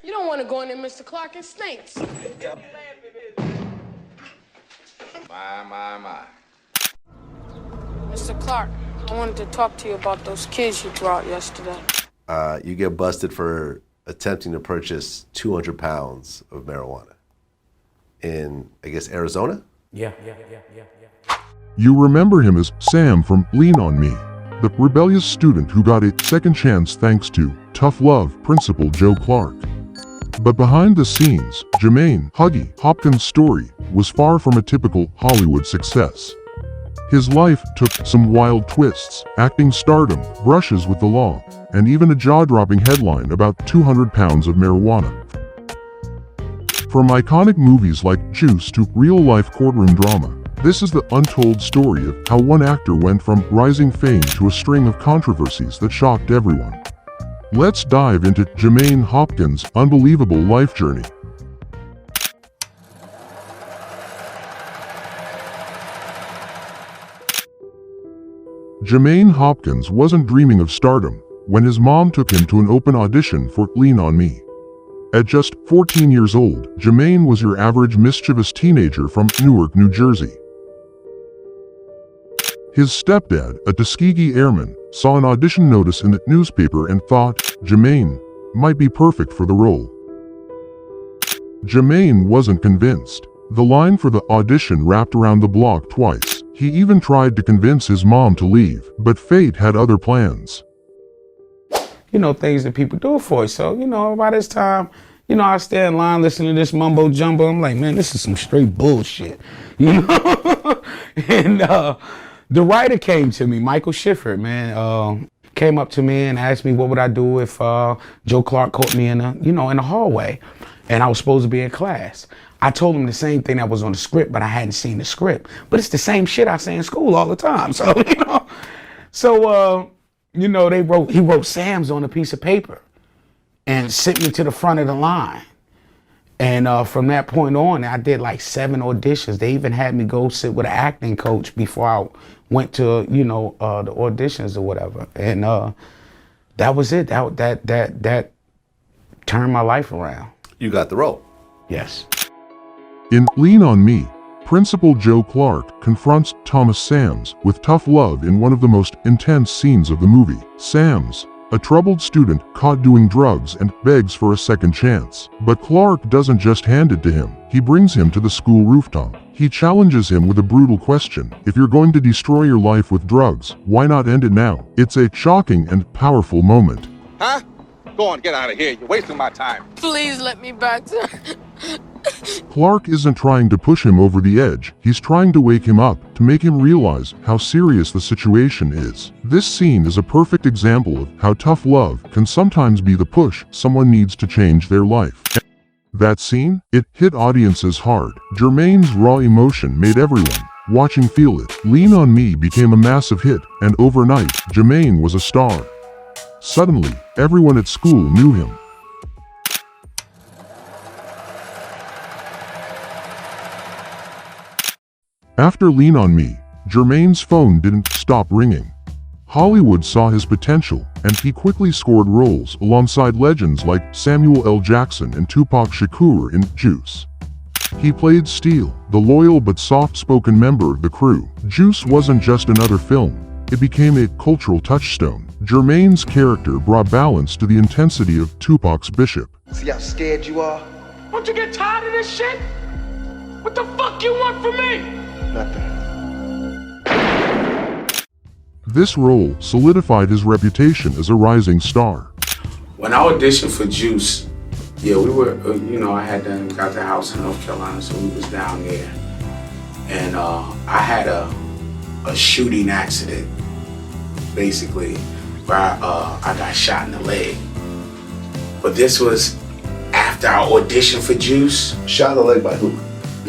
You don't want to go in there, Mr. Clark, and snakes. My. Mr. Clark, I wanted to talk to you about those kids you brought yesterday. You get busted for attempting to purchase 200 pounds of marijuana in, I guess, Arizona? Yeah. You remember him as Sam from Lean On Me, the rebellious student who got a second chance thanks to tough love Principal Joe Clark. But behind the scenes, Jermaine Huggy Hopkins' story was far from a typical Hollywood success. His life took some wild twists, acting stardom, brushes with the law, and even a jaw-dropping headline about 200 pounds of marijuana. From iconic movies like Juice to real-life courtroom drama, this is the untold story of how one actor went from rising fame to a string of controversies that shocked everyone. Let's dive into Jermaine Hopkins' unbelievable life journey. Jermaine Hopkins wasn't dreaming of stardom when his mom took him to an open audition for Lean On Me. At just 14 years old, Jermaine was your average mischievous teenager from Newark, New Jersey. His stepdad, a Tuskegee airman, saw an audition notice in the newspaper and thought Jermaine might be perfect for the role. Jermaine wasn't convinced. The line for the audition wrapped around the block twice. He even tried to convince his mom to leave, but fate had other plans. Things that people do for you. So, by this time, I stay in line listening to this mumbo jumbo. I'm like, man, this is some straight bullshit, And the writer came to me, Michael Schiffer, man, came up to me and asked me what would I do if Joe Clark caught me in the hallway, and I was supposed to be in class. I told him the same thing that was on the script, but I hadn't seen the script. But it's the same shit I say in school all the time. So, he wrote Sam's on a piece of paper and sent me to the front of the line. And from that point on, I did like 7 auditions. They even had me go sit with an acting coach before I went to, the auditions or whatever. And that was it. That turned my life around. You got the role. Yes. In Lean On Me, Principal Joe Clark confronts Thomas Sams with tough love in one of the most intense scenes of the movie. Sams, a troubled student caught doing drugs and begs for a second chance. But Clark doesn't just hand it to him. He brings him to the school rooftop. He challenges him with a brutal question. If you're going to destroy your life with drugs, why not end it now? It's a shocking and powerful moment. Huh? Go on, get out of here. You're wasting my time. Please let me back, sir. Clark isn't trying to push him over the edge. He's trying to wake him up, to make him realize how serious the situation is. This scene is a perfect example of how tough love can sometimes be the push someone needs to change their life. That scene? It hit audiences hard. Jermaine's raw emotion made everyone watching feel it. Lean On Me became a massive hit, and overnight, Jermaine was a star. Suddenly, everyone at school knew him. After Lean On Me, Jermaine's phone didn't stop ringing. Hollywood saw his potential, and he quickly scored roles alongside legends like Samuel L. Jackson and Tupac Shakur in Juice. He played Steele, the loyal but soft-spoken member of the crew. Juice wasn't just another film. It became a cultural touchstone. Jermaine's character brought balance to the intensity of Tupac's Bishop. See how scared you are? Don't you get tired of this shit? What the fuck you want from me? Nothing. This role solidified his reputation as a rising star. When I auditioned for Juice, we were, I had done got the house in North Carolina, so we was down there. And I had a shooting accident, basically, where I got shot in the leg. But this was after I auditioned for Juice. Shot in the leg by who?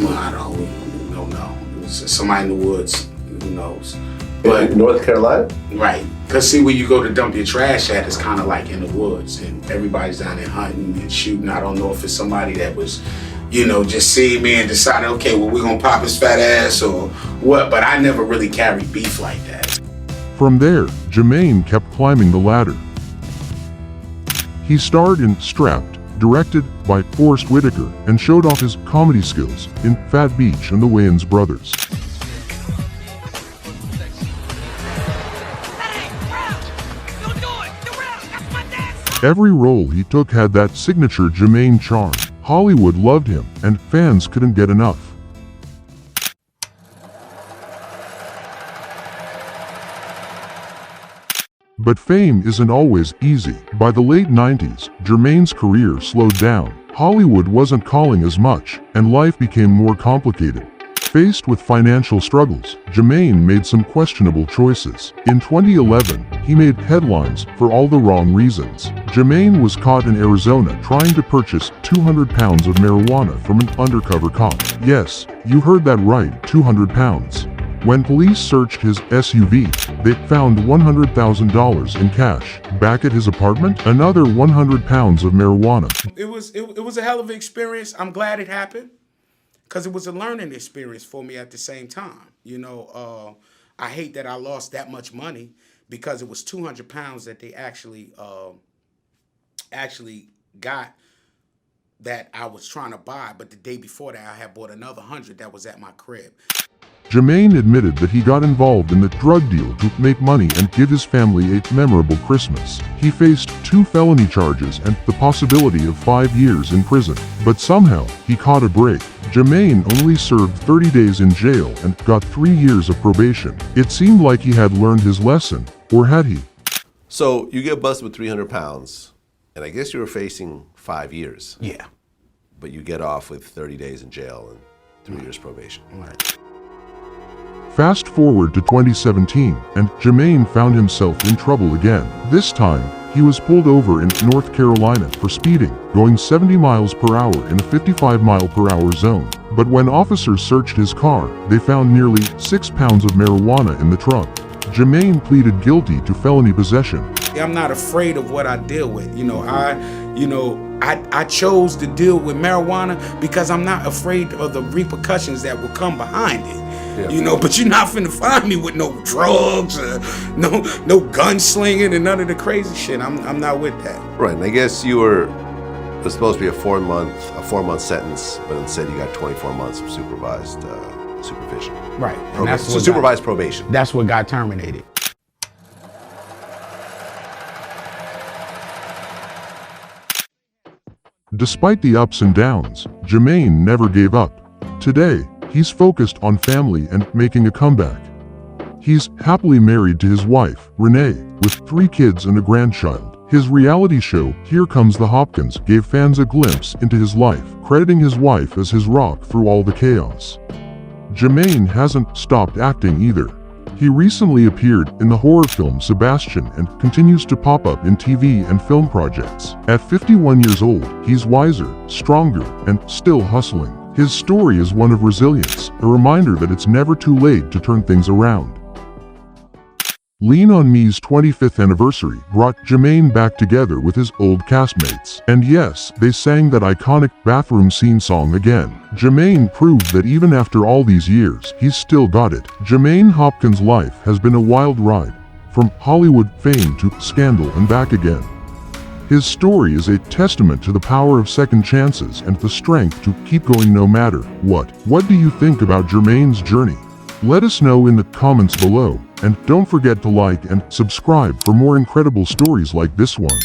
Well, I don't know. It was somebody in the woods, who knows. But in North Carolina? Right. Because see, where you go to dump your trash at is kind of like in the woods, and everybody's down there hunting and shooting. I don't know if it's somebody that was, just seeing me and decided, okay, well, we're going to pop his fat ass or what, but I never really carried beef like that. From there, Jermaine kept climbing the ladder. He starred in Strapped, directed by Forrest Whitaker, and showed off his comedy skills in Fat Beach and the Wayans Brothers. Every role he took had that signature Jermaine charm. Hollywood loved him, and fans couldn't get enough. But fame isn't always easy. By the late 90s, Jermaine's career slowed down. Hollywood wasn't calling as much, and life became more complicated. Faced with financial struggles, Jermaine made some questionable choices. In 2011, he made headlines for all the wrong reasons. Jermaine was caught in Arizona trying to purchase 200 pounds of marijuana from an undercover cop. Yes, you heard that right, 200 pounds. When police searched his SUV, they found $100,000 in cash. Back at his apartment, another 100 pounds of marijuana. It was a hell of an experience. I'm glad it happened, because it was a learning experience for me at the same time. You know, I hate that I lost that much money, because it was 200 pounds that they actually got that I was trying to buy. But the day before that, I had bought another 100 that was at my crib. Jermaine admitted that he got involved in the drug deal to make money and give his family a memorable Christmas. He faced 2 felony charges and the possibility of 5 years in prison. But somehow, he caught a break. Jermaine only served 30 days in jail and got 3 years of probation. It seemed like he had learned his lesson, or had he? So you get busted with 300 pounds, and I guess you were facing 5 years. Yeah. But you get off with 30 days in jail and 3 years probation. Right. Fast forward to 2017, and Jermaine found himself in trouble again. This time, he was pulled over in North Carolina for speeding, going 70 miles per hour in a 55 mile per hour zone. But when officers searched his car, they found nearly 6 pounds of marijuana in the trunk. Jermaine pleaded guilty to felony possession. I'm not afraid of what I deal with. I chose to deal with marijuana because I'm not afraid of the repercussions that will come behind it. Yeah. But you're not finna find me with no drugs, no gunslinging and none of the crazy shit. I'm not with that. Right, and I guess it was supposed to be a 4-month sentence, but instead you got 24 months of supervised supervision. Right, and that's what supervised probation. That's what got terminated. Despite the ups and downs, Jermaine never gave up. Today, he's focused on family and making a comeback. He's happily married to his wife, Renee, with 3 kids and a grandchild. His reality show, Here Comes the Hopkins, gave fans a glimpse into his life, crediting his wife as his rock through all the chaos. Jermaine hasn't stopped acting either. He recently appeared in the horror film Sebastian and continues to pop up in TV and film projects. At 51 years old, he's wiser, stronger, and still hustling. His story is one of resilience, a reminder that it's never too late to turn things around. Lean on Me's 25th anniversary brought Jermaine back together with his old castmates. And yes, they sang that iconic bathroom scene song again. Jermaine proved that even after all these years, he's still got it. Jermaine Hopkins' life has been a wild ride, from Hollywood fame to scandal and back again. His story is a testament to the power of second chances and the strength to keep going no matter what. What do you think about Jermaine's journey? Let us know in the comments below, and don't forget to like and subscribe for more incredible stories like this one.